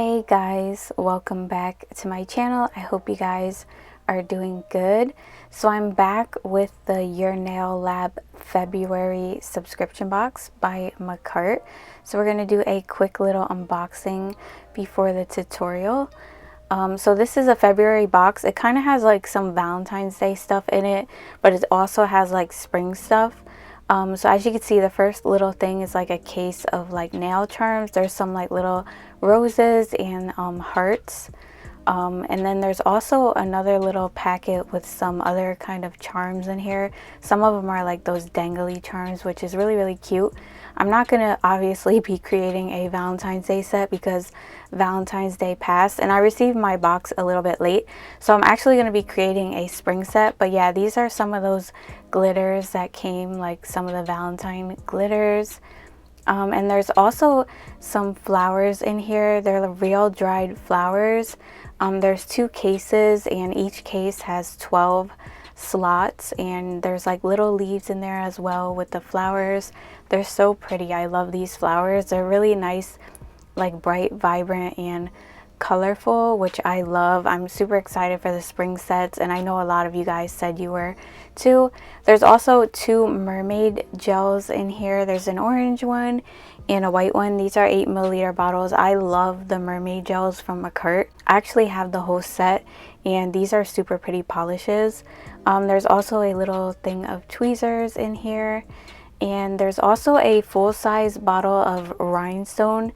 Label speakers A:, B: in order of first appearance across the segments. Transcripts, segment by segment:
A: Hey guys, welcome back to my channel. I hope you guys are doing good. So I'm back with the Your Nail Lab February subscription box by Makartt. So we're going to do a quick little unboxing before the tutorial. So this is a February box. It kind of has like some Valentine's Day stuff in it, but it also has like spring stuff. So as you can see, the first little thing is like a case of like nail charms. There's some like little roses and hearts. And then there's also another little packet with some other kind of charms in here. Some of them are like those dangly charms, which is really cute. I'm not going to obviously be creating a Valentine's Day set because Valentine's Day passed and I received my box a little bit late. So I'm actually going to be creating a spring set. But yeah, these are some of those glitters that came, like some of the Valentine glitters. And there's also some flowers in here. They're real dried flowers. There's 2 cases and each case has 12 slots, and there's like little leaves in there as well with the flowers. They're so pretty. I love these flowers. They're really nice, like bright, vibrant, and colorful, which I love. I'm super excited for the spring sets, and I know a lot of you guys said you were too. There's also 2 mermaid gels in here. There's an orange one and a white one. These are 8 milliliter bottles. I love the mermaid gels from Makartt. I actually have the whole set, and these are super pretty polishes. There's also a little thing of tweezers in here. And there's also a full-size bottle of Rhinestone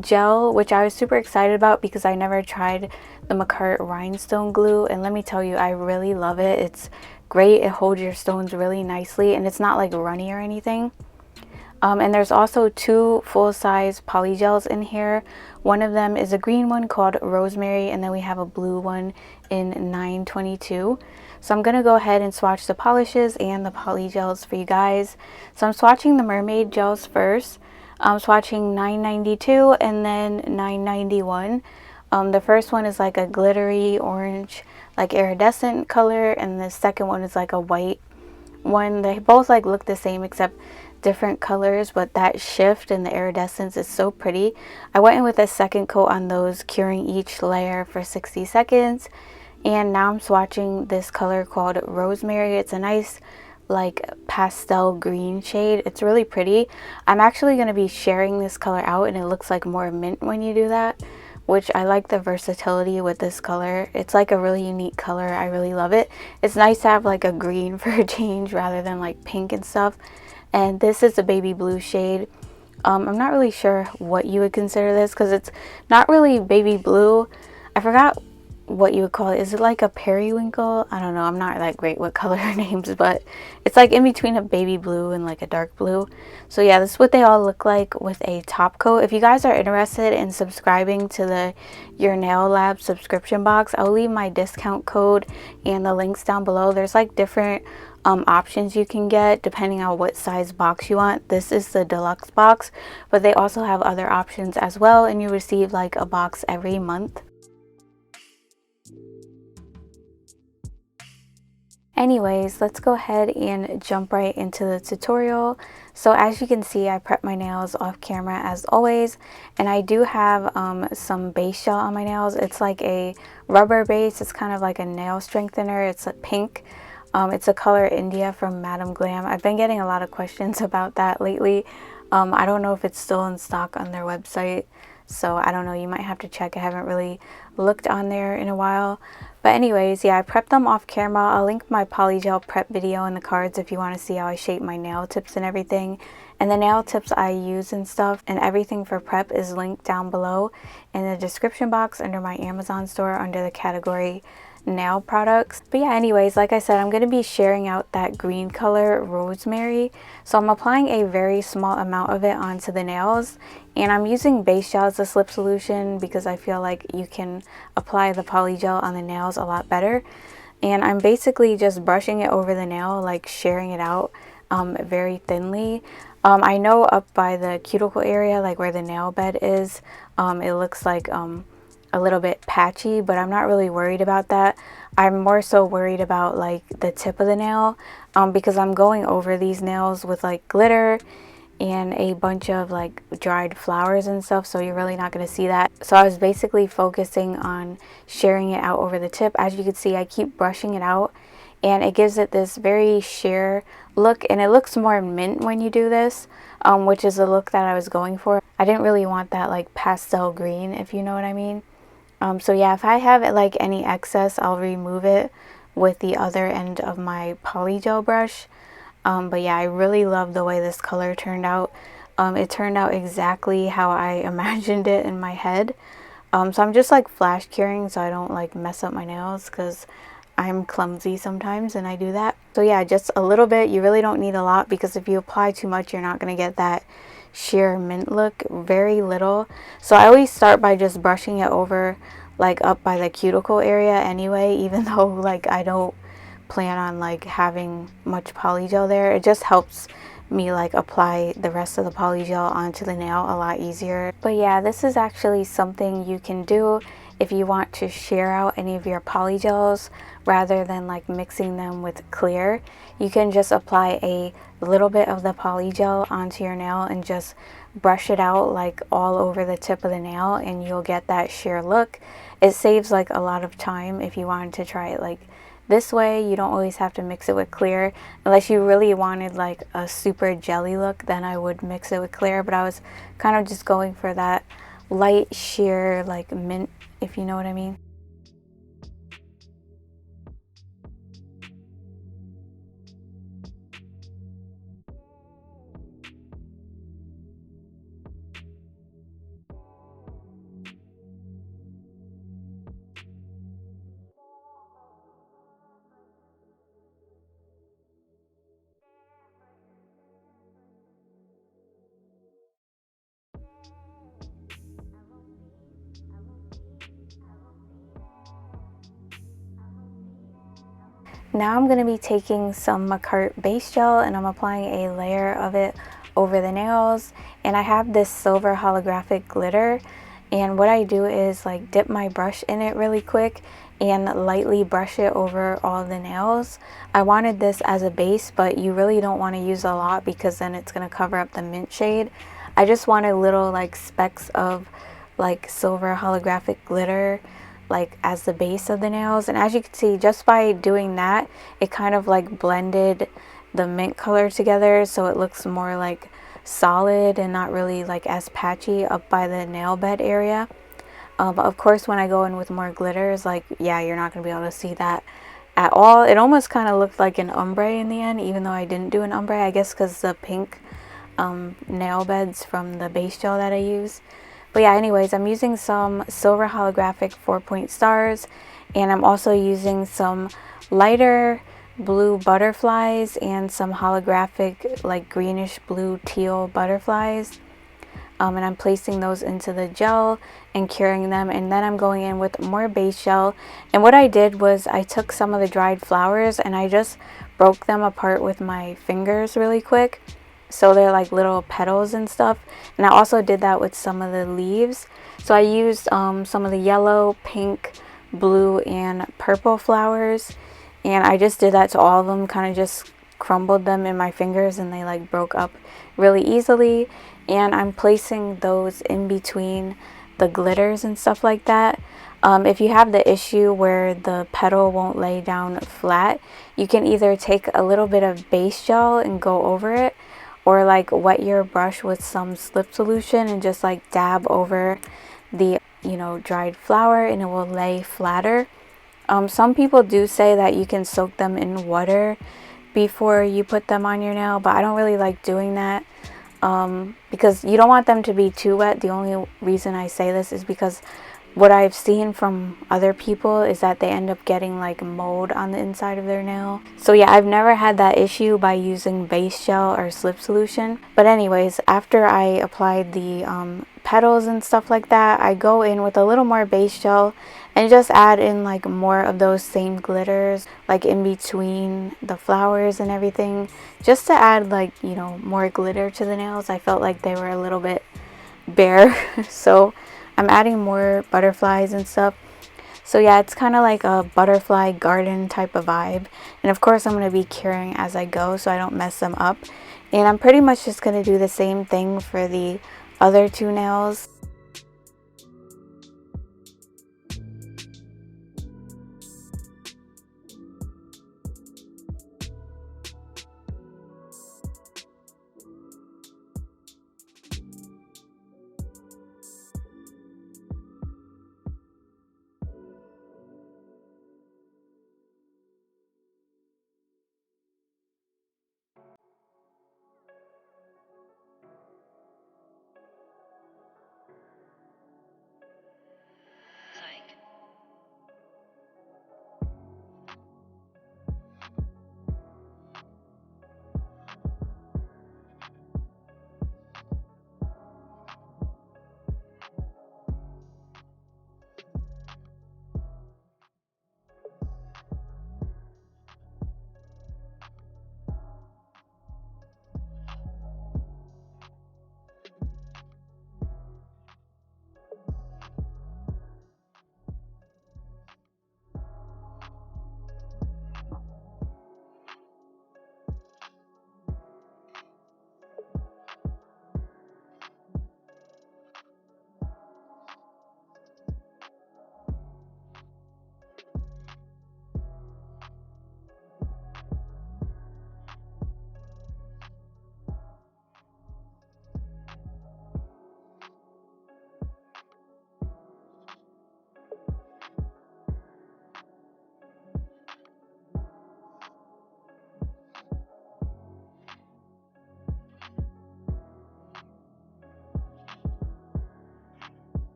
A: gel, which I was super excited about because I never tried the Makartt Rhinestone glue. And let me tell you, I really love it. It's great. It holds your stones really nicely, and it's not like runny or anything. And there's also 2 full-size polygels in here. One of them is a green one called Rosemary, and then we have a blue one in 922. So I'm going to go ahead and swatch the polishes and the polygels for you guys. So I'm swatching the mermaid gels first. I'm swatching 992 and then 991. The first one is like a glittery orange, like iridescent color, and the second one is like a white one. They both like look the same except different colors, but that shift in the iridescence is so pretty. I went in with a second coat on those, curing each layer for 60 seconds. And now I'm swatching this color called Rosemary. It's a nice like pastel green shade. It's really pretty. I'm actually going to be sharing this color out, and it looks like more mint when you do that, which I like the versatility with this color. It's like a really unique color. I really love it. It's nice to have like a green for a change rather than like pink and stuff. And this is a baby blue shade. I'm not really sure what you would consider this because it's not really baby blue. I forgot what you would call it. Is it like a periwinkle? I don't know. I'm not that great with color names, but it's like in between a baby blue and like a dark blue. So yeah, this is what they all look like with a top coat. If you guys are interested in subscribing to the Your Nail Lab subscription box, I'll leave my discount code and the links down below. There's like different options you can get depending on what size box you want. This is the deluxe box, but they also have other options as well, and you receive like a box every month. Anyways, let's go ahead and jump right into the tutorial. So as you can see, I prep my nails off camera as always, and I do have some base gel on my nails. It's like a rubber base. It's kind of like a nail strengthener. It's a pink. It's a color India from Madam Glam. I've been getting a lot of questions about that lately. I don't know if it's still in stock on their website, so I don't know. You might have to check. I haven't really looked on there in a while. But anyways, yeah, I prepped them off camera. I'll link my polygel prep video in the cards if you want to see how I shape my nail tips and everything. And the nail tips I use and stuff and everything for prep is linked down below in the description box under my Amazon store under the category nail products. But yeah, anyways, like I said, I'm going to be sharing out that green color Rosemary. So I'm applying a very small amount of it onto the nails, and I'm using base gel as a slip solution because I feel like you can apply the polygel on the nails a lot better. And I'm basically just brushing it over the nail, like sharing it out very thinly. I know up by the cuticle area, like where the nail bed is, it looks like a little bit patchy, but I'm not really worried about that. I'm more so worried about like the tip of the nail because I'm going over these nails with like glitter, and a bunch of like dried flowers and stuff, so you're really not going to see that. So I was basically focusing on shearing it out over the tip. As you can see, I keep brushing it out, and it gives it this very sheer look, and it looks more mint when you do this, which is the look that I was going for. I didn't really want that like pastel green, if you know what I mean. So yeah, if I have like any excess, I'll remove it with the other end of my polygel brush. But yeah, I really love the way this color turned out. It turned out exactly how I imagined it in my head. So I'm just like flash curing so I don't like mess up my nails, because I'm clumsy sometimes and I do that. So yeah, just a little bit. You really don't need a lot, because if you apply too much, you're not going to get that sheer mint look. Very little. So I always start by just brushing it over like up by the cuticle area anyway, even though like I don't plan on like having much polygel there. It just helps me like apply the rest of the polygel onto the nail a lot easier. But yeah, this is actually something you can do if you want to shear out any of your polygels rather than like mixing them with clear. You can just apply a little bit of the polygel onto your nail and just brush it out like all over the tip of the nail, and you'll get that sheer look. It saves like a lot of time if you wanted to try it like this way. You don't always have to mix it with clear, unless you really wanted like a super jelly look, then I would mix it with clear. But I was kind of just going for that light sheer like mint, if you know what I mean. Now I'm going to be taking some Makartt base gel and I'm applying a layer of it over the nails. And I have this silver holographic glitter, and what I do is like dip my brush in it really quick and lightly brush it over all the nails. I wanted this as a base, but you really don't want to use a lot because then it's going to cover up the mint shade. I just wanted little like specks of like silver holographic glitter like as the base of the nails, and as you can see, just by doing that, it kind of like blended the mint color together, so it looks more like solid and not really like as patchy up by the nail bed area. But of course, when I go in with more glitters, like yeah, you're not gonna be able to see that at all. It almost kind of looked like an ombre in the end, even though I didn't do an ombre, I guess because the pink nail beds from the base gel that I use. But yeah, anyways, I'm using some silver holographic 4-point stars, and I'm also using some lighter blue butterflies and some holographic like greenish blue teal butterflies. And I'm placing those into the gel and curing them, and then I'm going in with more base gel. And what I did was I took some of the dried flowers and I just broke them apart with my fingers really quick, so they're like little petals and stuff. And I also did that with some of the leaves. So I used some of the yellow, pink, blue, and purple flowers, and I just did that to all of them, kind of just crumbled them in my fingers, and they like broke up really easily. And I'm placing those in between the glitters and stuff like that. If you have the issue where the petal won't lay down flat, you can either take a little bit of base gel and go over it, or like wet your brush with some slip solution and just like dab over the dried flower, and it will lay flatter. Some people do say that you can soak them in water before you put them on your nail, but I don't really like doing that because you don't want them to be too wet. The only reason I say this is because what I've seen from other people is that they end up getting like mold on the inside of their nail. So yeah, I've never had that issue by using base gel or slip solution. But anyways, after I applied the petals and stuff like that, I go in with a little more base gel and just add in like more of those same glitters like in between the flowers and everything, just to add like more glitter to the nails. I felt like they were a little bit bare so I'm adding more butterflies and stuff. So yeah, it's kind of like a butterfly garden type of vibe. And of course I'm going to be curing as I go so I don't mess them up. And I'm pretty much just going to do the same thing for the other two nails.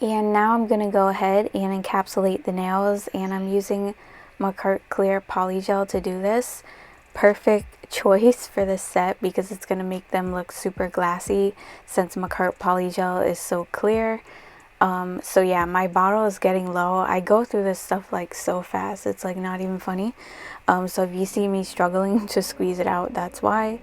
A: And now I'm going to go ahead and encapsulate the nails, and I'm using Makartt clear polygel to do this. Perfect choice for this set because it's going to make them look super glassy since Makartt polygel is so clear. So yeah, my bottle is getting low. I go through this stuff like so fast, it's like not even funny. So if you see me struggling to squeeze it out, that's why.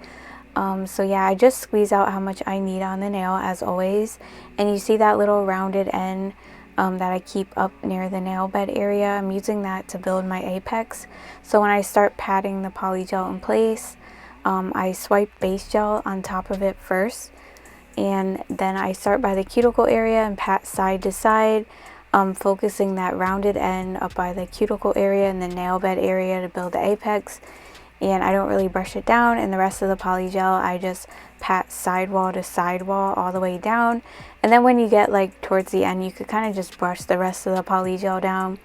A: So yeah, I just squeeze out how much I need on the nail as always. And you see that little rounded end that I keep up near the nail bed area. I'm using that to build my apex. So when I start patting the polygel in place, I swipe base gel on top of it first. And then I start by the cuticle area and pat side to side, focusing that rounded end up by the cuticle area and the nail bed area to build the apex. And I don't really brush it down, and the rest of the polygel I just pat sidewall to sidewall all the way down. And then when you get like towards the end, you could kind of just brush the rest of the polygel down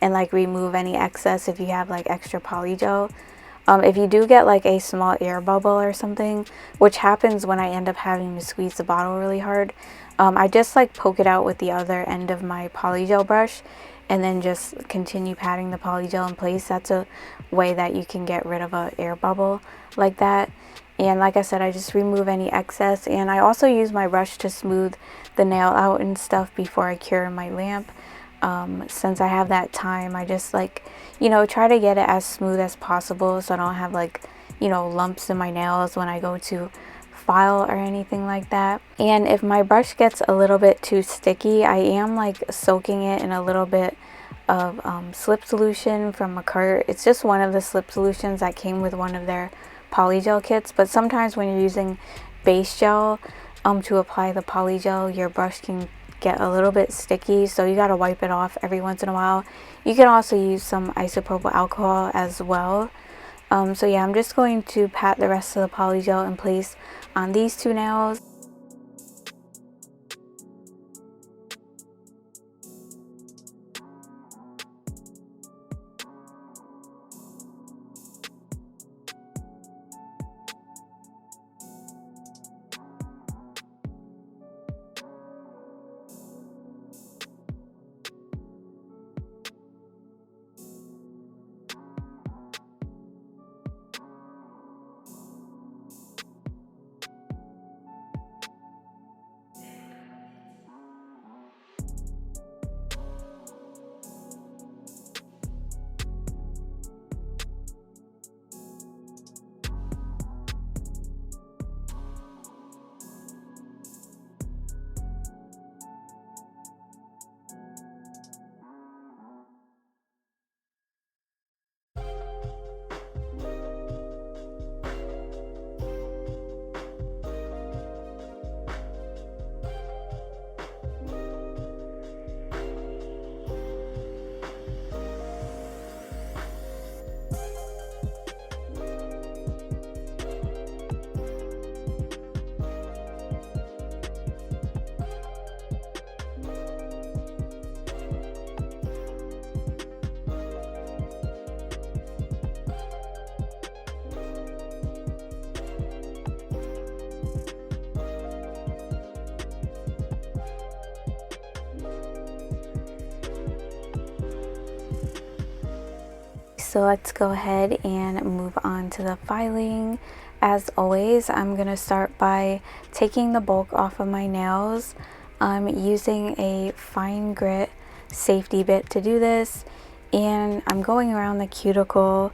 A: and like remove any excess if you have like extra polygel. If you do get like a small air bubble or something, which happens when I end up having to squeeze the bottle really hard, I just like poke it out with the other end of my polygel brush and then just continue patting the polygel in place. That's a way that you can get rid of an air bubble like that. And like I said, I just remove any excess, and I also use my brush to smooth the nail out and stuff before I cure my lamp. Since I have that time, I just like, you know, try to get it as smooth as possible so I don't have like, you know, lumps in my nails when I go to file or anything like that. And if my brush gets a little bit too sticky, I am like soaking it in a little bit of slip solution from Makartt. It's just one of the slip solutions that came with one of their polygel kits, but sometimes when you're using base gel to apply the polygel, your brush can get a little bit sticky, so you got to wipe it off every once in a while. You can also use some isopropyl alcohol as well. So yeah, I'm just going to pat the rest of the polygel in place on these two nails. So let's go ahead and move on to the filing. As always, I'm going to start by taking the bulk off of my nails. I'm using a fine grit safety bit to do this, and I'm going around the cuticle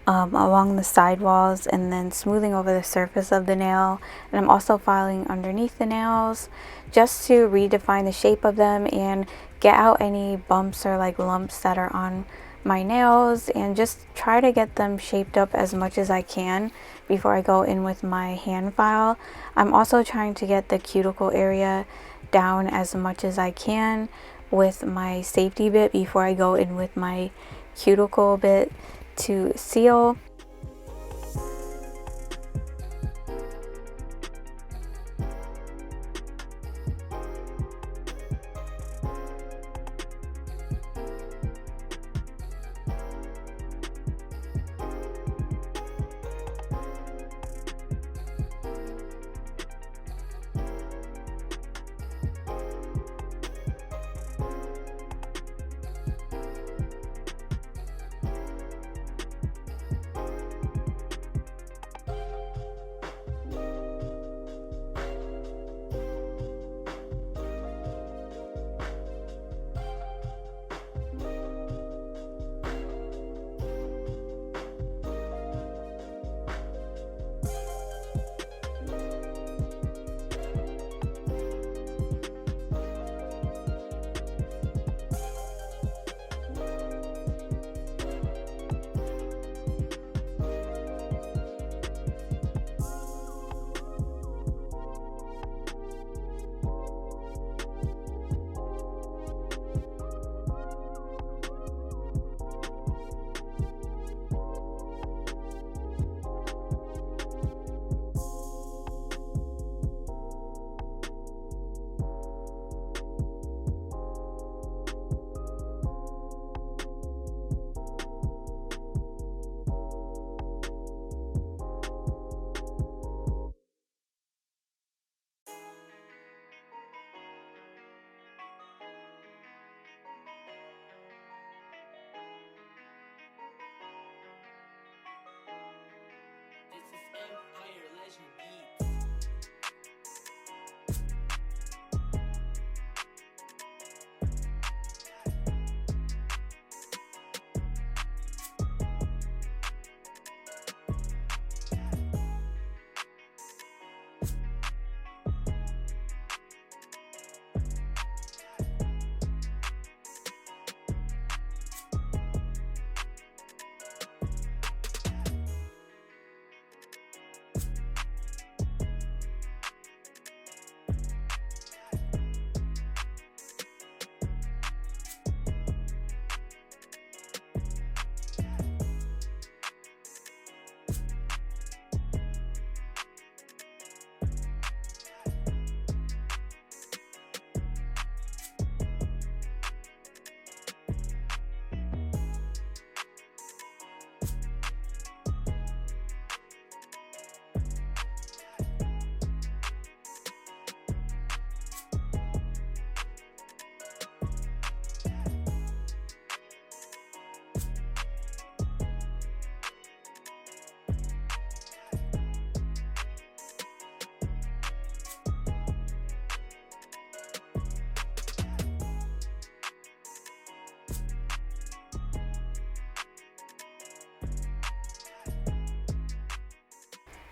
A: along the side walls and then smoothing over the surface of the nail. And I'm also filing underneath the nails just to redefine the shape of them and get out any bumps or like lumps that are on my nails, and just try to get them shaped up as much as I can before I go in with my hand file. I'm also trying to get the cuticle area down as much as I can with my safety bit before I go in with my cuticle bit to seal.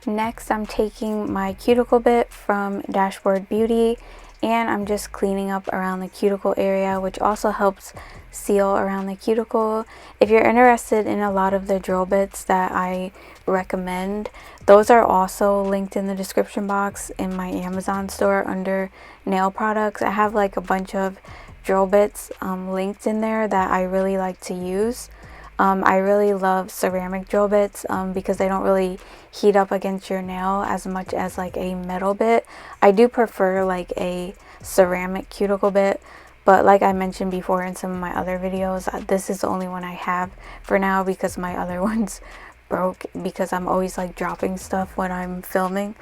A: Next, I'm taking my cuticle bit from Dashboard Beauty, and I'm just cleaning up around the cuticle area, which also helps seal around the cuticle. If you're interested in a lot of the drill bits that I recommend, those are also linked in the description box in my Amazon store under nail products. I have like a bunch of drill bits linked in there that I really like to use. I really love ceramic drill bits because they don't really heat up against your nail as much as like a metal bit. I do prefer like a ceramic cuticle bit, but like I mentioned before in some of my other videos, this is the only one I have for now because my other ones broke because I'm always like dropping stuff when I'm filming.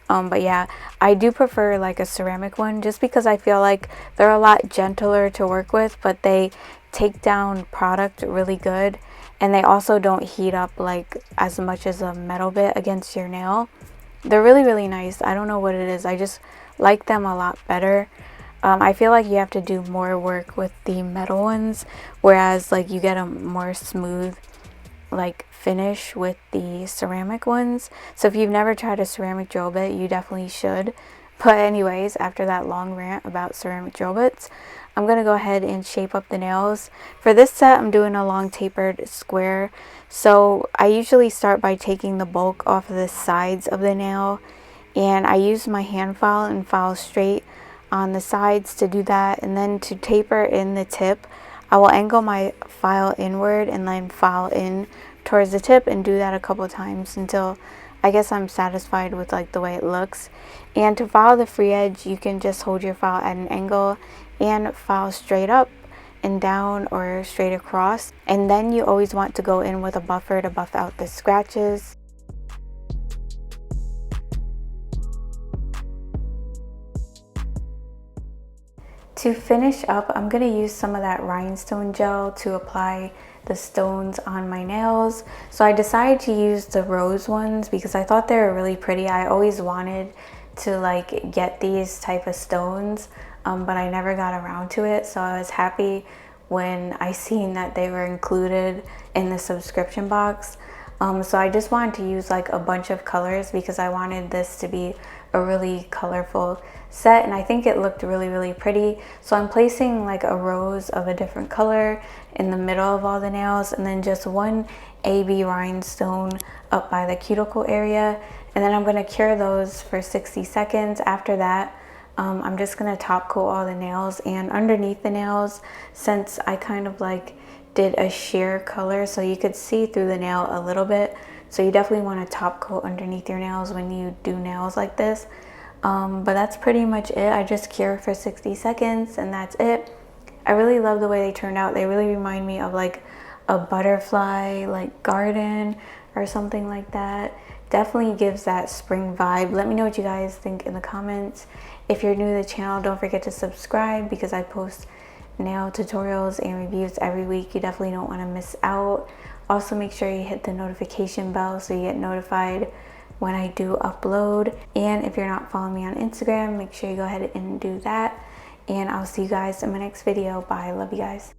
A: But yeah, I do prefer like a ceramic one just because I feel like they're a lot gentler to work with, but they take down product really good, and they also don't heat up like as much as a metal bit against your nail. They're really nice. I don't know what it is, I just like them a lot better. I feel like you have to do more work with the metal ones, whereas like you get a more smooth like finish with the ceramic ones. So if you've never tried a ceramic drill bit, you definitely should. But anyways, after that long rant about ceramic drill bits, I'm gonna go ahead and shape up the nails. For this set, I'm doing a long tapered square. So I usually start by taking the bulk off of the sides of the nail, and I use my hand file and file straight on the sides to do that. And then to taper in the tip, I will angle my file inward and then file in towards the tip and do that a couple times until I guess I'm satisfied with like the way it looks. And to file the free edge, you can just hold your file at an angle and file straight up and down or straight across. And then you always want to go in with a buffer to buff out the scratches. To finish up, I'm going to use some of that rhinestone gel to apply the stones on my nails. So I decided to use the rose ones because I thought they were really pretty. I always wanted to like get these type of stones, but I never got around to it. So I was happy when I seen that they were included in the subscription box. So I just wanted to use like a bunch of colors because I wanted this to be a really colorful set, and I think it looked really pretty. So I'm placing like a rose of a different color in the middle of all the nails, and then just one AB rhinestone up by the cuticle area, and then I'm going to cure those for 60 seconds. After that, I'm just going to top coat all the nails, and underneath the nails, since I kind of like did a sheer color so you could see through the nail a little bit, so you definitely want to top coat underneath your nails when you do nails like this. But that's pretty much it. I just cure for 60 seconds and that's it. I really love the way they turned out. They really remind me of like a butterfly like garden or something like that. Definitely gives that spring vibe. Let me know what you guys think in the comments. If you're new to the channel, don't forget to subscribe because I post nail tutorials and reviews every week. You definitely don't want to miss out. Also, make sure you hit the notification bell so you get notified when I do upload. And if you're not following me on Instagram, make sure you go ahead and do that. And I'll see you guys in my next video. Bye. Love you guys.